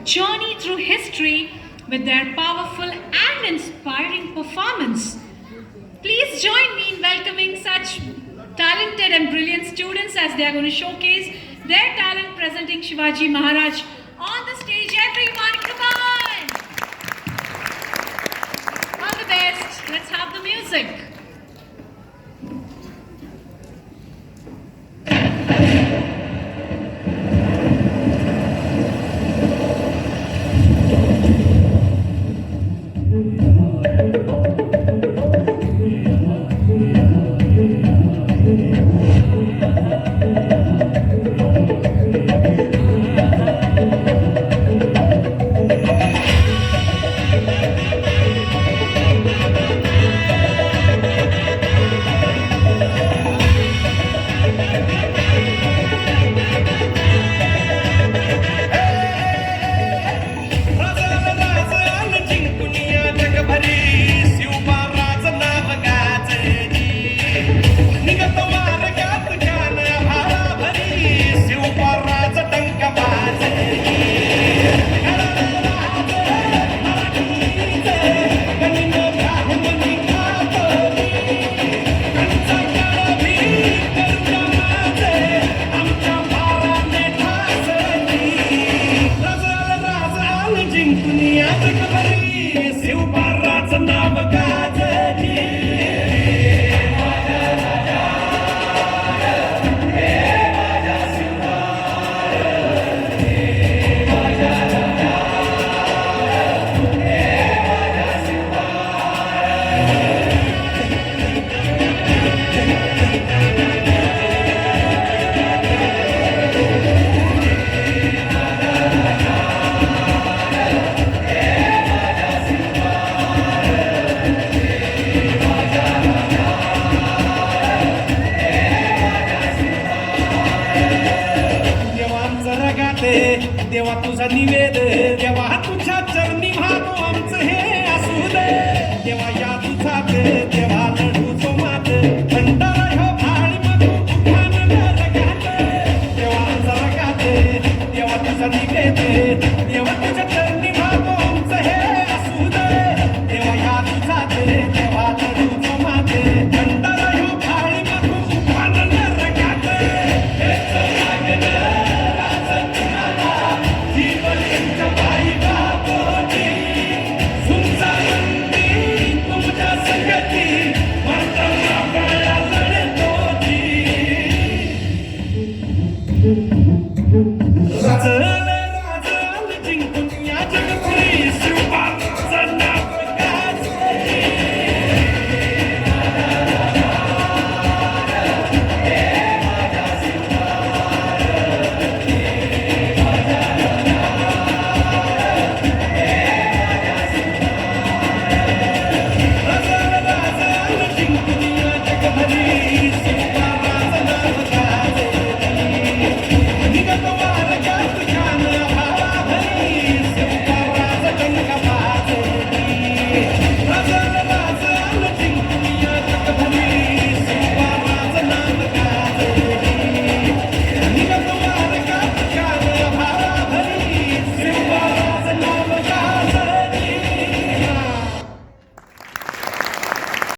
journey through history with their powerful and inspiring performance. Please join me in welcoming such talented and brilliant students as they are going to showcase their talent presenting Shivaji Maharaj on the stage. Everyone, come on! All the best. Let's have the music. देवा तुझा निवेद देवा तुझ्या चरणी भागो आमचं हे असू दे देवा या तुझा देवा लढू जो मात भंडारा ह्यो भाळी मधू उठान लगात देवा जगात देवा तुझा निवेद देवा तुझ्या चरणी भागो आमचं हे असू दे देवा या तुझा देवा लढू जो मात भंडारा ह्यो भाळी मधू उठान लगात जिंकून या जगपुरी